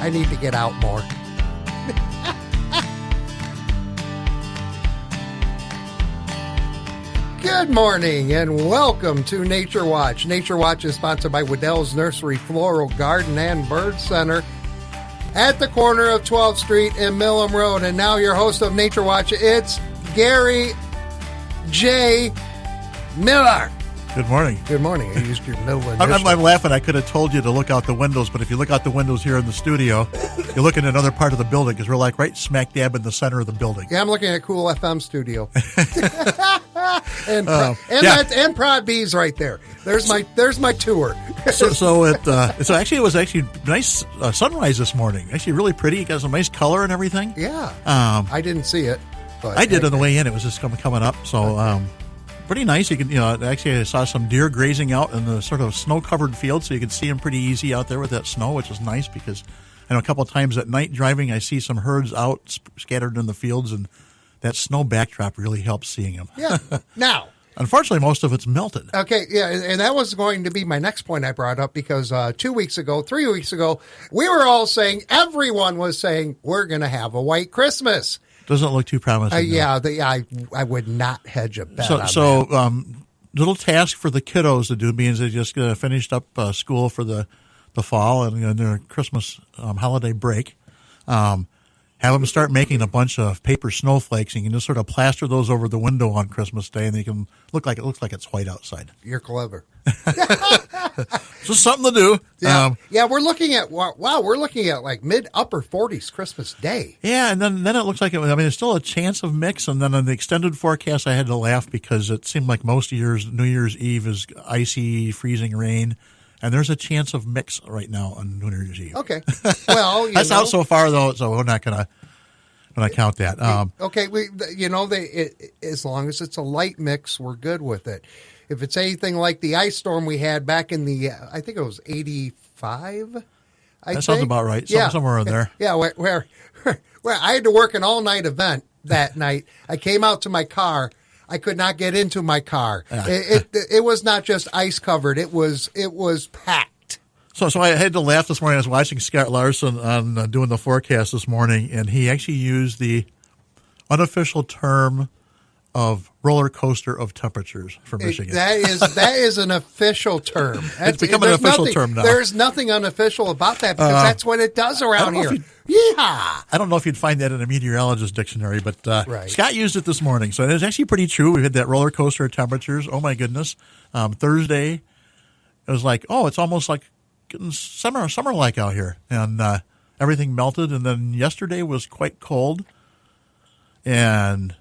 I need to get out more. Good morning and welcome to Nature Watch. Nature Watch is sponsored by Waddell's Nursery, Floral Garden, and Bird Center at the corner of 12th Street and Millam Road. And now your host of Nature Watch, it's Gary J. Miller. Good morning. Good morning. I used your middle initial. I'm laughing. I could have told you to look out the windows, but if you look out the windows here in the studio, you're looking at another part of the building because we're like right smack dab in the center of the building. Yeah, I'm looking at Cool FM Studio. and Prod B's right there. There's my tour. so it was actually nice sunrise this morning. Actually, really pretty. It got some nice color and everything. Yeah. I didn't see it, but I did on the way in. It was just coming up. So pretty nice. You can actually I saw some deer grazing out in the sort of snow covered field, so you can see them pretty easy out there with that snow, which is nice because I know a couple of times at night driving I see some herds out scattered in the fields, and that snow backdrop really helps seeing them. Yeah. Now, unfortunately, most of it's melted. Okay, yeah, and that was going to be my next point I brought up because 3 weeks ago, we were all saying, everyone was saying, we're going to have a white Christmas. Doesn't look too promising. I would not hedge a bet on that. Little task for the kiddos to do means they just finished up school for the fall and their Christmas holiday break. Have them start making a bunch of paper snowflakes, and you can just sort of plaster those over the window on Christmas Day, and they can look like it's white outside. You're clever. Just something to do. Yeah, we're looking at like mid-upper 40s Christmas Day. Yeah, and then it looks like there's still a chance of mix, and then on the extended forecast, I had to laugh because it seemed like most years New Year's Eve is icy, freezing rain. And there's a chance of mix right now on New Year's Eve. Okay. Well, that's out so far though, so we're not gonna count that. Okay. As long as it's a light mix, we're good with it. If it's anything like the ice storm we had back in the, I think it was 85. That sounds about right. Somewhere in there. Yeah. Where I had to work an all-night event that night. I came out to my car. I could not get into my car. It was not just ice covered. It was packed. So I had to laugh this morning. I was watching Scott Larson on doing the forecast this morning, and he actually used the unofficial term of roller coaster of temperatures for Michigan. That is an official term. It's become an official term now. There's nothing unofficial about that because that's what it does around here. Yeah. I don't know if you'd find that in a meteorologist dictionary, but right. Scott used it this morning. So it was actually pretty true. We had that roller coaster of temperatures. Oh, my goodness. Thursday, it was like, it's almost like getting summer-like out here. And everything melted. And then yesterday was quite cold and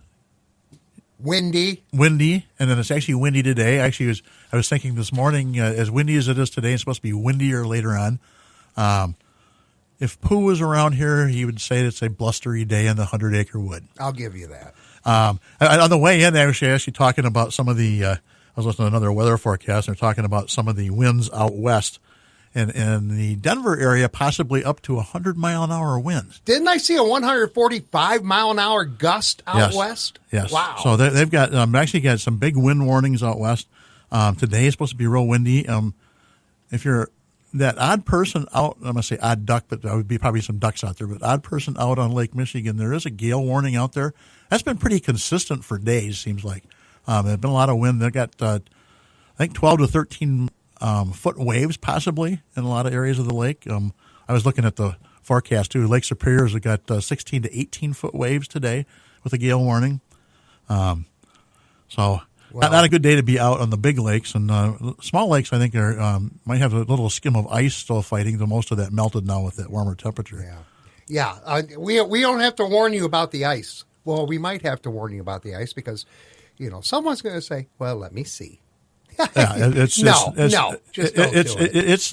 windy. And then it's actually windy today. Actually, I was thinking this morning, as windy as it is today, it's supposed to be windier later on. If Pooh was around here, he would say it's a blustery day in the 100-acre wood. I'll give you that. On the way in, I was actually talking about some of the I was listening to another weather forecast, and they're talking about some of the winds out west. And in the Denver area, possibly up to 100-mile-an-hour winds. Didn't I see a 145-mile-an-hour gust out west? Yes. Wow. So they've got actually got some big wind warnings out west. Today is supposed to be real windy. If you're that odd person out, I'm going to say odd duck, but there would be probably some ducks out there, but odd person out on Lake Michigan, there is a gale warning out there. That's been pretty consistent for days, seems like. There's been a lot of wind. They've got, I think, 12 to 13 foot waves possibly in a lot of areas of the lake. I was looking at the forecast too. Lake Superior's got 16 to 18 foot waves today with a gale warning. Not a good day to be out on the big lakes, and small lakes I think are might have a little skim of ice still fighting. The most of that melted now with that warmer temperature. Yeah. We don't have to warn you about the ice. Well, we might have to warn you about the ice because someone's going to say, "Well, let me see." It's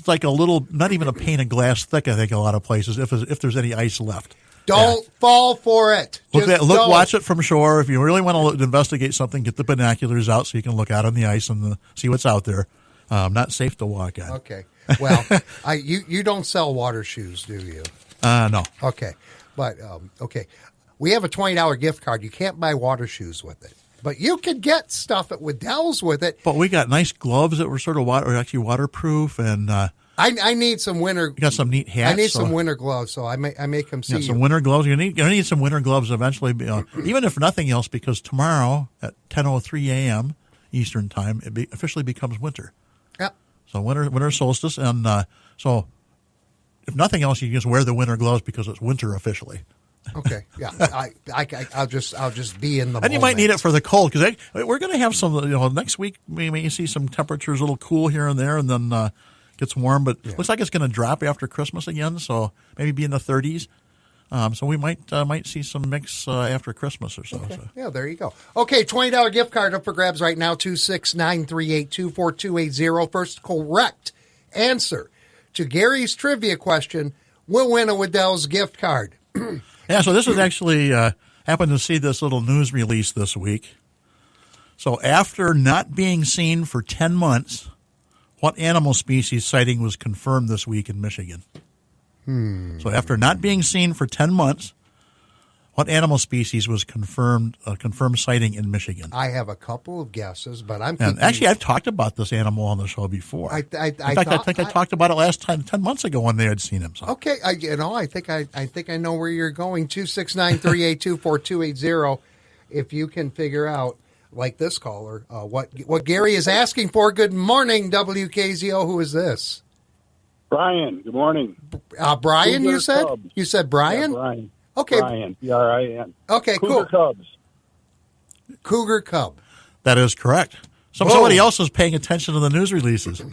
like a little, not even a pane of glass thick. I think a lot of places, if there's any ice left. Don't fall for it. Watch it from shore. If you really want to investigate something, get the binoculars out so you can look out on the ice and see what's out there. Not safe to walk on. Okay. Well, you don't sell water shoes, do you? No. Okay. But, okay. We have a $20 gift card. You can't buy water shoes with it. But you can get stuff at Waddell's with it. But we got nice gloves that were sort of actually waterproof, and I need some winter. You got some neat hats. I need some winter gloves, so I may come see you. Some winter gloves. You're going to need some winter gloves eventually, even if nothing else, because tomorrow at 10:03 a.m. Eastern Time, it officially becomes winter. Yep. So winter solstice, and so if nothing else, you can just wear the winter gloves because it's winter officially. Okay. Yeah. I'll just be in the. And you might need it for the cold because we're going to have some. Next week we may see some temperatures a little cool here and there, and then gets warm. But looks like it's going to drop after Christmas again. So maybe be in the 30s. So we might see some mix after Christmas or so. Okay. So. Yeah, there you go. Okay, $20 gift card up for grabs right now. 269-382-4280. First correct answer to Gary's trivia question will win a Waddell's gift card. Yeah, so this is actually, happened to see this little news release this week. So after not being seen for 10 months, what animal species sighting was confirmed this week in Michigan? So after not being seen for 10 months, what animal species was confirmed sighting in Michigan? I have a couple of guesses, but actually, I've talked about this animal on the show before. I think I talked about it last time 10 months ago when they had seen him. So. Okay, I think I know where you're going. 269-382-4280. If you can figure out, like this caller, what Gary is asking for. Good morning, WKZO. Who is this? Brian. Good morning. Brian, Cougar you said? Cubs. You said Brian? Yeah, Brian. Okay. Brian. Brian. Okay, Cougar cool. Cubs. Cougar Cub. That is correct. Somebody else is paying attention to the news releases.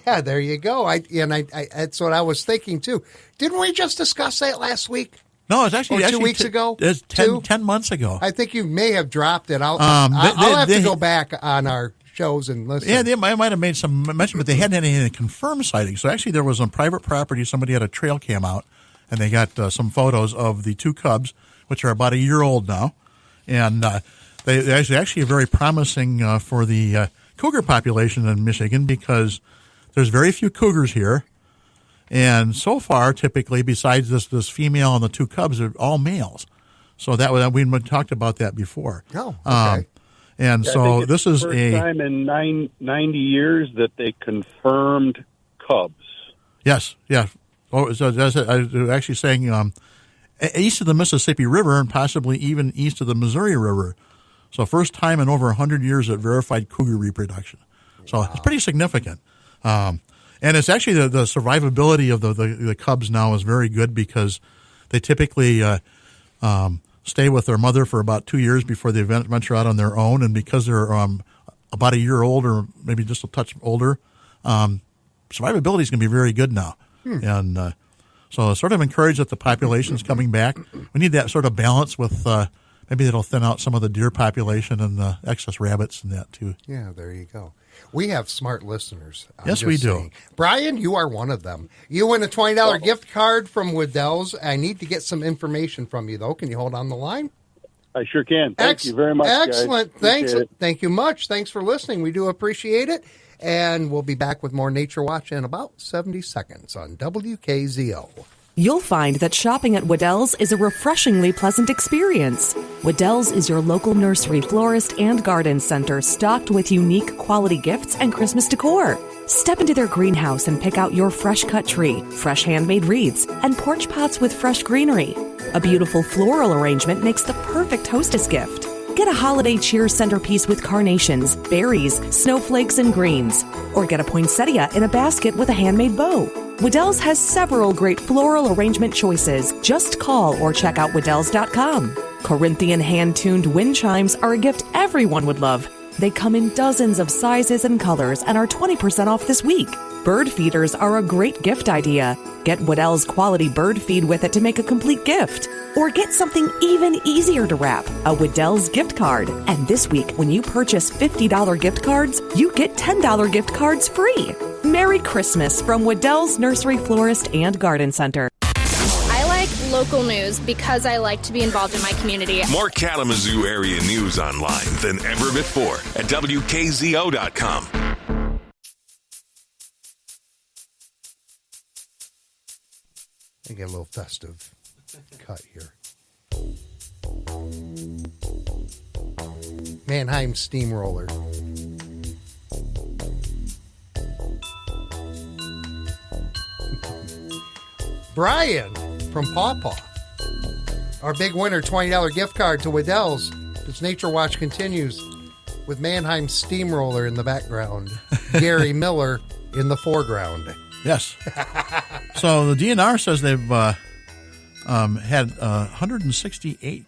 Yeah, there you go. I that's what I was thinking too. Didn't we just discuss that last week? No, it's actually 2 weeks ago. It's 10 months ago. I think you may have dropped it. I'll have to go back on our shows and listen. Yeah, they might have made some mention, but they hadn't had any confirmed sightings. So actually, there was on private property. Somebody had a trail cam out, and they got some photos of the two cubs, which are about a year old now, and they actually are very promising for the cougar population in Michigan because there's very few cougars here, and so far, typically, besides this female and the two cubs, are all males. So we talked about that before. Oh, okay. And Yeah, so this is the first time in 90 years that they confirmed cubs. Yes, yeah. Oh, so they're actually saying east of the Mississippi River and possibly even east of the Missouri River. So first time in over 100 years that verified cougar reproduction. So It's pretty significant. And it's actually the survivability of the cubs now is very good because they typically stay with their mother for about 2 years before they venture out on their own. And because they're about a year old or maybe just a touch older, survivability is going to be very good now. And so sort of encouraged that the population's coming back. We need that sort of balance with maybe it'll thin out some of the deer population and the excess rabbits and that too. Yeah, there you go. We have smart listeners. Yes, we do. Brian, you are one of them. You win a $20 gift card from Waddell's. I need to get some information from you, though. Can you hold on the line? I sure can. Thank you very much, Excellent. guys. Thanks. Appreciate it. Thank you much. Thanks for listening. We do appreciate it. And we'll be back with more Nature Watch in about 70 seconds on WKZO. You'll find that shopping at Waddell's is a refreshingly pleasant experience. Waddell's is your local nursery, florist, and garden center stocked with unique quality gifts and Christmas decor. Step into their greenhouse and pick out your fresh-cut tree, fresh handmade wreaths, and porch pots with fresh greenery. A beautiful floral arrangement makes the perfect hostess gift. Get a holiday cheer centerpiece with carnations, berries, snowflakes, and greens. Or get a poinsettia in a basket with a handmade bow. Waddell's has several great floral arrangement choices. Just call or check out Waddells.com. Corinthian hand-tuned wind chimes are a gift everyone would love. They come in dozens of sizes and colors and are 20% off this week. Bird feeders are a great gift idea. Get Waddell's quality bird feed with it to make a complete gift. Or get something even easier to wrap, a Waddell's gift card. And this week, when you purchase $50 gift cards, you get $10 gift cards free. Merry Christmas from Waddell's Nursery, Florist, and Garden Center. I like local news because I like to be involved in my community. More Kalamazoo area news online than ever before at WKZO.com. I get a little festive cut here. Mannheim Steamroller. Brian from Paw Paw. Our big winner, $20 gift card to Waddell's. This Nature Watch continues with Mannheim Steamroller in the background. Gary Miller in the foreground. Yes. So the DNR says they've had 168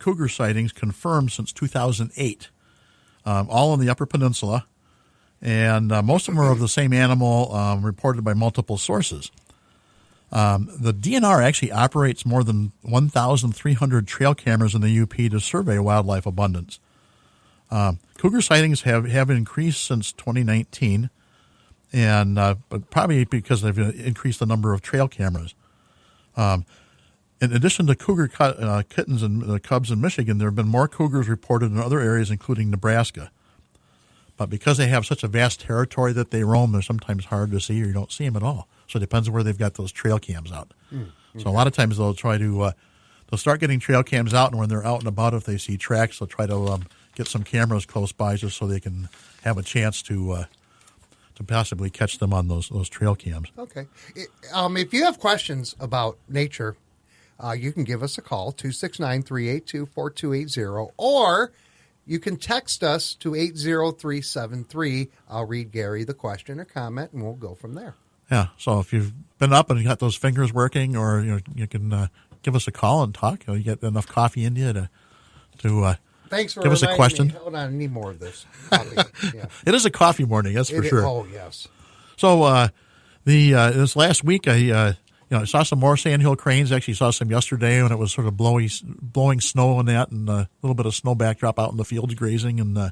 cougar sightings confirmed since 2008, all in the Upper Peninsula, and most of them are of the same animal reported by multiple sources. The DNR actually operates more than 1,300 trail cameras in the UP to survey wildlife abundance. Cougar sightings have increased since 2019, and but probably because they've increased the number of trail cameras. In addition to cougar kittens and cubs in Michigan, there have been more cougars reported in other areas, including Nebraska. But because they have such a vast territory that they roam, they're sometimes hard to see or you don't see them at all. So it depends on where they've got those trail cams out. So a lot of times they'll try to they'll start getting trail cams out, and when they're out and about, if they see tracks, they'll try to get some cameras close by just so they can have a chance to possibly catch them on those trail cams. Okay. If you have questions about nature, you can give us a call, 269-382-4280, or you can text us to 80373. I'll read Gary the question or comment, and we'll go from there. Yeah, so if you've been up and you got those fingers working, or you can give us a call and talk. You get enough coffee in you to Thanks for give us a question. Me. Hold on, I need more of this coffee. Yeah. It is a coffee morning, that's for sure. Oh, yes. So this last week, I saw some more sandhill cranes. Actually, saw some yesterday when it was sort of blowing snow and that, and a little bit of snow backdrop out in the fields grazing, and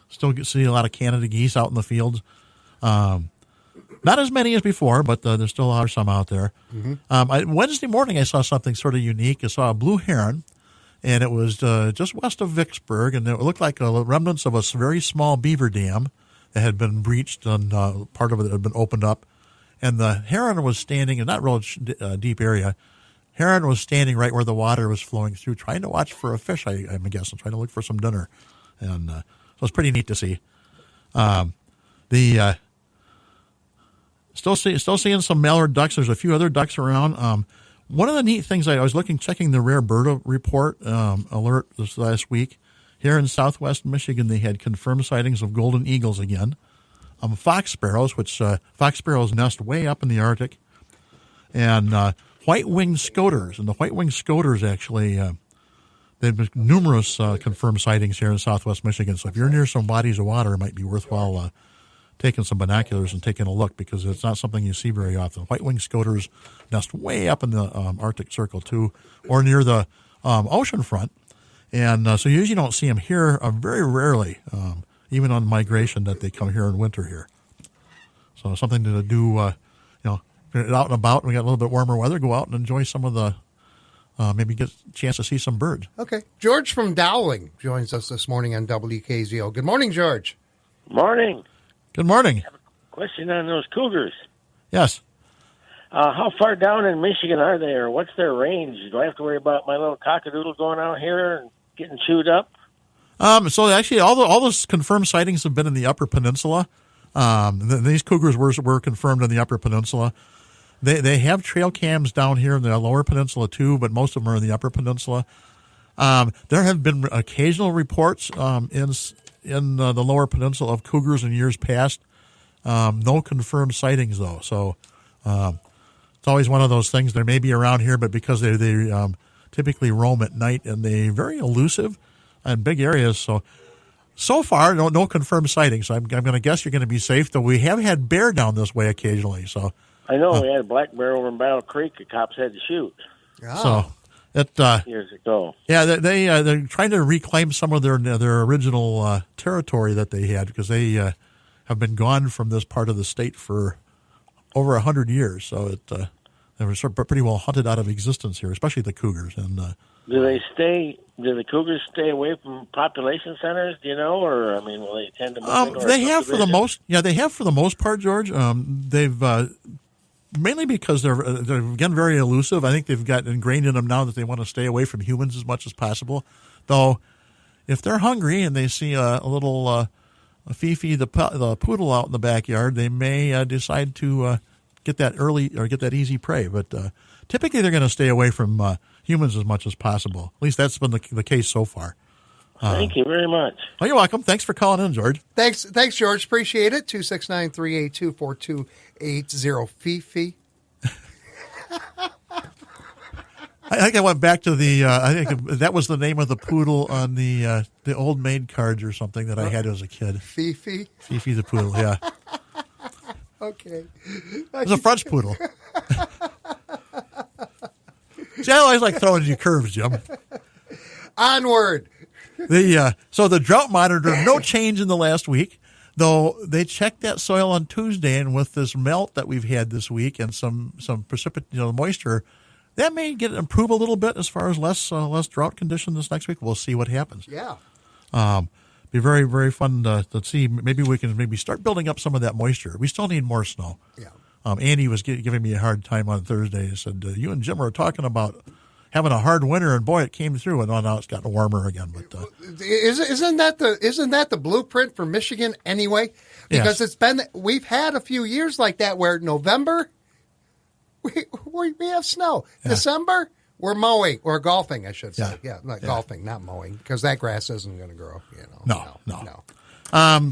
still see a lot of Canada geese out in the fields. Not as many as before, but there still are some out there. Mm-hmm. Wednesday morning, I saw something sort of unique. I saw a blue heron, and it was just west of Vicksburg, and it looked like remnants of a very small beaver dam that had been breached, and part of it had been opened up. And the heron was standing in not real deep area. Heron was standing right where the water was flowing through, trying to watch for a fish, I'm guessing, trying to look for some dinner. And so it was pretty neat to see. Still seeing some mallard ducks. There's a few other ducks around. One of the neat things, I was checking the Rare Bird Report alert this last week. Here in southwest Michigan, they had confirmed sightings of golden eagles again. Fox sparrows, which fox sparrows nest way up in the Arctic, and white-winged scoters. And the white-winged scoters actually, there have been numerous confirmed sightings here in southwest Michigan. So if you're near some bodies of water, it might be worthwhile taking some binoculars and taking a look, because it's not something you see very often. White-winged scoters nest way up in the Arctic Circle, too, or near the ocean front. And so you usually don't see them here very rarely, even on migration, that they come here in winter here. So something to do, if you're out and about and we got a little bit warmer weather, go out and enjoy some of the, maybe get a chance to see some birds. Okay. George from Dowling joins us this morning on WKZO. Good morning, George. Morning. Good morning. I have a question on those cougars. Yes. How far down in Michigan are they, or what's their range? Do I have to worry about my little cockadoodle going out here and getting chewed up? So actually, all those confirmed sightings have been in the Upper Peninsula. These cougars were confirmed in the Upper Peninsula. They have trail cams down here in the Lower Peninsula too, but most of them are in the Upper Peninsula. There have been occasional reports in the Lower Peninsula of cougars in years past. No confirmed sightings though. So it's always one of those things. They may be around here, but because they typically roam at night, and they're very elusive in big areas. So far, no confirmed sightings. So I'm going to guess you're going to be safe, though we have had bear down this way occasionally. So I know we had a black bear over in Battle Creek. The cops had to shoot. Oh. So years ago. Yeah, they're trying to reclaim some of their original territory that they had, because they have been gone from this part of the state for over 100 years. So they were sort of pretty well hunted out of existence here, especially the cougars. And do the cougars stay away from population centers? Do you know, or will they tend to move into they have for the most. Yeah, they have for the most part, George. They've mainly because they're again very elusive. I think they've got ingrained in them now that they want to stay away from humans as much as possible. Though, if they're hungry and they see a little Fifi the poodle out in the backyard, they may decide to get that early or get that easy prey. But typically they're going to stay away from humans as much as possible. At least that's been the case so far. Thank you very much. Oh, you're welcome. Thanks for calling in, George. Thanks, George. Appreciate it. 269-382-4280. Fifi. I think I went back to the. I think that was the name of the poodle on the old maid cards or something that I had as a kid. Fifi. Fifi the poodle. Yeah. Okay. It was a French poodle. See, I always like throwing you curves, Jim. Onward. So the drought monitor, no change in the last week, though they checked that soil on Tuesday, and with this melt that we've had this week and some moisture, that may improve a little bit as far as less drought condition this next week. We'll see what happens. Yeah. Be very, very fun to see. Maybe we can start building up some of that moisture. We still need more snow. Yeah. Andy was giving me a hard time on Thursday. He said, you and Jim were talking about having a hard winter, and boy, it came through, and now it's gotten warmer again. But isn't that the blueprint for Michigan anyway? Because we've had a few years like that where November we have snow. Yeah. December we're mowing or golfing, I should say. Yeah, golfing, not mowing, because that grass isn't going to grow. No.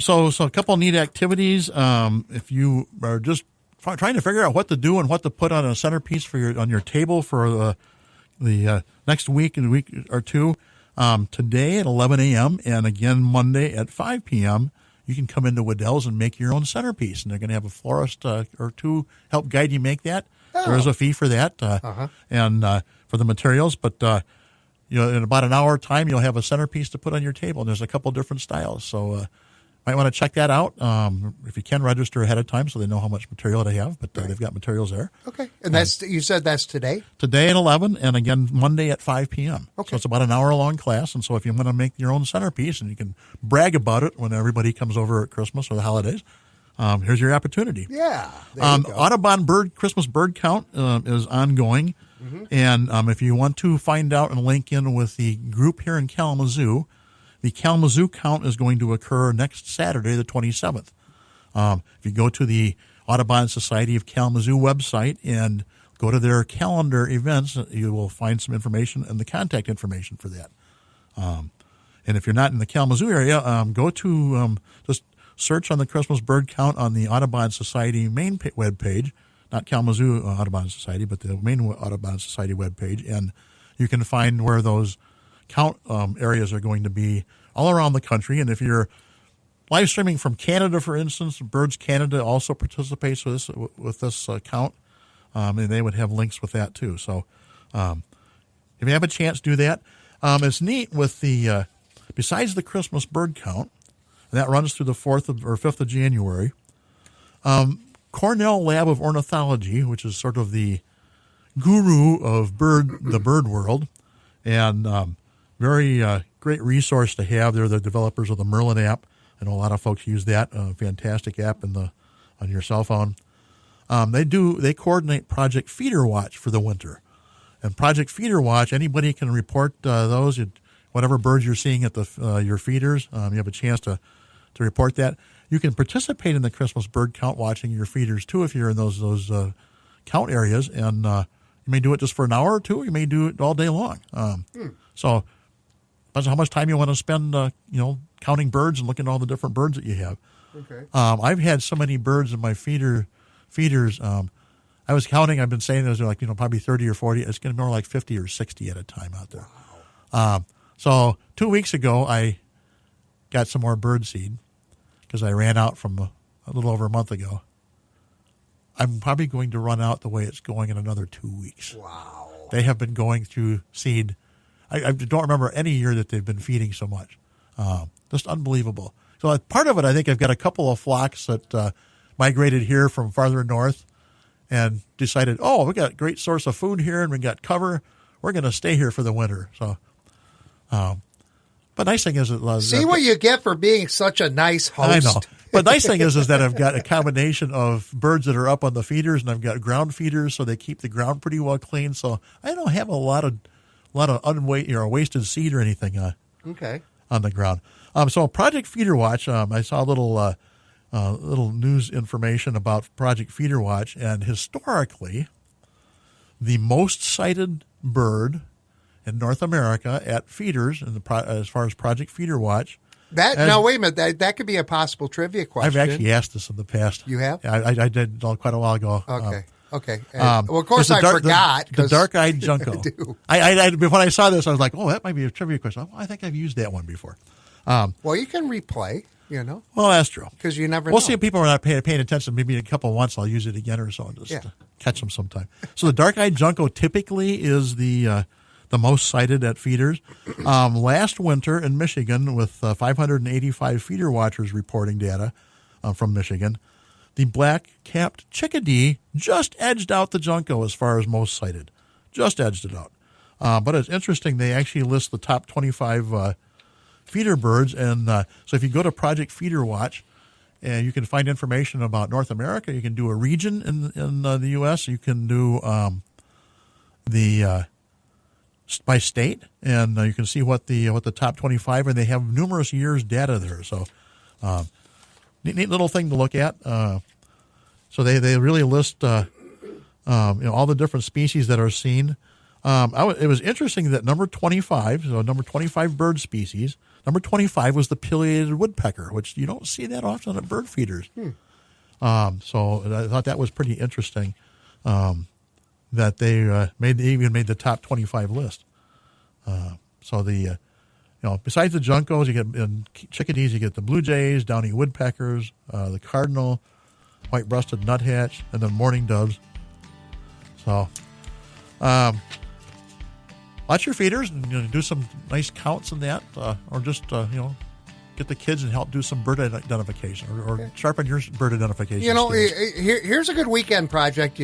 So a couple of neat activities. If you are just trying to figure out what to do and what to put on a centerpiece on your table for the next week and week or two, today at 11 a.m. and again Monday at 5 p.m., you can come into Waddell's and make your own centerpiece, and they're going to have a florist or two help guide you make that. Oh. There is a fee for that and for the materials, but in about an hour time, you'll have a centerpiece to put on your table, and there's a couple different styles. So might want to check that out. If you can, register ahead of time so they know how much material they have, but they've got materials there. Okay. And you said that's today? Today at 11 and again Monday at 5 p.m. Okay. So it's about an hour-long class, and so if you want to make your own centerpiece and you can brag about it when everybody comes over at Christmas or the holidays, here's your opportunity. Yeah. There you go. Audubon Christmas bird count is ongoing, and if you want to find out and link in with the group here in Kalamazoo, the Kalamazoo count is going to occur next Saturday, the 27th. If you go to the Audubon Society of Kalamazoo website and go to their calendar events, you will find some information and the contact information for that. And if you're not in the Kalamazoo area, go to just search on the Christmas bird count on the Audubon Society main web page, not Kalamazoo Audubon Society, but the main Audubon Society web page, and you can find where those count areas are going to be all around the country. And if you're live streaming from Canada, for instance, Birds Canada also participates with this count, and they would have links with that too. So if you have a chance, do that. It's neat with the besides the Christmas bird count, and that runs through the 4th or 5th of January. Cornell Lab of Ornithology, which is sort of the guru of the bird world, and very great resource to have. They're the developers of the Merlin app. I know a lot of folks use that fantastic app on your cell phone. They coordinate Project Feeder Watch for the winter, and Project Feeder Watch, anybody can report those. Whatever birds you're seeing at your feeders, you have a chance to report that. You can participate in the Christmas bird count watching your feeders too if you're in those count areas, and you may do it just for an hour or two. You may do it all day long. So depends on how much time you want to spend, counting birds and looking at all the different birds that you have. Okay. I've had so many birds in my feeders. I was counting. I've been saying there's probably 30 or 40. It's going to be more like 50 or 60 at a time out there. Wow. So 2 weeks ago, I got some more bird seed because I ran out from a little over a month ago. I'm probably going to run out the way it's going in another 2 weeks. Wow. They have been going through seed. I don't remember any year that they've been feeding so much. Just unbelievable. So part of it, I think I've got a couple of flocks that migrated here from farther north and decided, we got a great source of food here and we got cover. We're going to stay here for the winter. So, but nice thing is, see what you get for being such a nice host. I know. But nice thing is that I've got a combination of birds that are up on the feeders, and I've got ground feeders, so they keep the ground pretty well clean. So I don't have a lot of wasted seed or anything okay. on the ground. So Project Feeder Watch, I saw a little little news information about Project Feeder Watch, and historically, the most cited bird in North America at feeders, as far as Project Feeder Watch. Now, wait a minute. That could be a possible trivia question. I've actually asked this in the past. You have? I did quite a while ago. Okay. Well, of course, I forgot. The dark-eyed junco. I do. When I saw this, I was like, oh, that might be a trivia question. I think I've used that one before. Well, you can replay, Well, that's true. because you never know. We'll see if people are not paying attention. Maybe in a couple of months I'll use it again or so and just catch them sometime. So the dark-eyed junco typically is the most cited at feeders. Last winter in Michigan, with 585 feeder watchers reporting data from Michigan, the black-capped chickadee just edged out the junco as far as most cited. Just edged it out. But it's interesting. They actually list the top 25 feeder birds. And so if you go to Project Feeder Watch, and you can find information about North America, you can do a region in the U.S., you can do by state, and you can see what the top 25 are. They have numerous years data there. So neat little thing to look at. So they really list all the different species that are seen. It was interesting that number 25 bird species, number 25 was the pileated woodpecker, which you don't see that often at bird feeders. So I thought that was pretty interesting that they even made the top 25 list. So besides the juncos, you get in chickadees, you get the blue jays, downy woodpeckers, the cardinal, white-breasted nuthatch, and then mourning doves. So, watch your feeders and do some nice counts in that, or just get the kids and help do some bird identification, or sharpen your bird identification. Here's a good weekend project.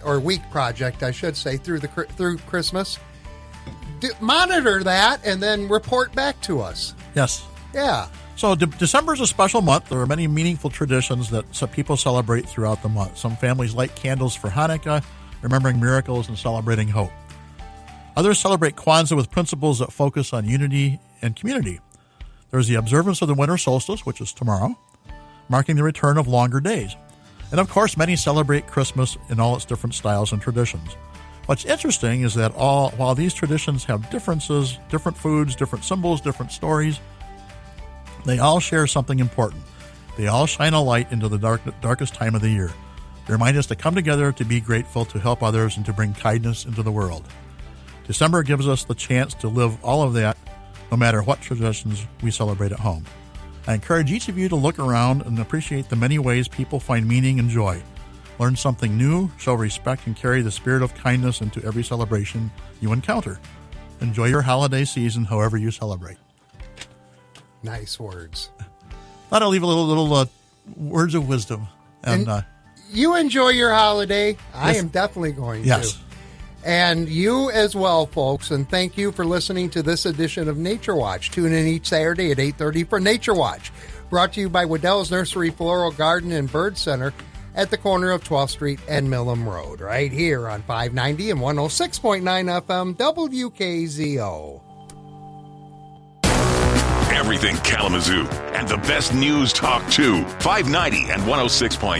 Or week project, I should say, through Christmas. Monitor that and then report back to us. Yes. Yeah. So December is a special month. There are many meaningful traditions that people celebrate throughout the month. Some families light candles for Hanukkah, remembering miracles and celebrating hope. Others celebrate Kwanzaa with principles that focus on unity and community. There's the observance of the winter solstice, which is tomorrow, marking the return of longer days. And of course, many celebrate Christmas in all its different styles and traditions. What's interesting is that while these traditions have differences, different foods, different symbols, different stories, they all share something important. They all shine a light into the darkest time of the year. They remind us to come together, to be grateful, to help others, and to bring kindness into the world. December gives us the chance to live all of that, no matter what traditions we celebrate at home. I encourage each of you to look around and appreciate the many ways people find meaning and joy. Learn something new, show respect, and carry the spirit of kindness into every celebration you encounter. Enjoy your holiday season however you celebrate. Nice words. Thought I'd leave a little words of wisdom. And you enjoy your holiday. Yes. I am definitely going Yes. to. And you as well, folks. And thank you for listening to this edition of Nature Watch. Tune in each Saturday at 8:30 for Nature Watch. Brought to you by Waddell's Nursery, Floral Garden, and Bird Center at the corner of 12th Street and Millam Road, right here on 590 and 106.9 FM WKZO. Everything Kalamazoo and the best news talk too. 590 and 106.9.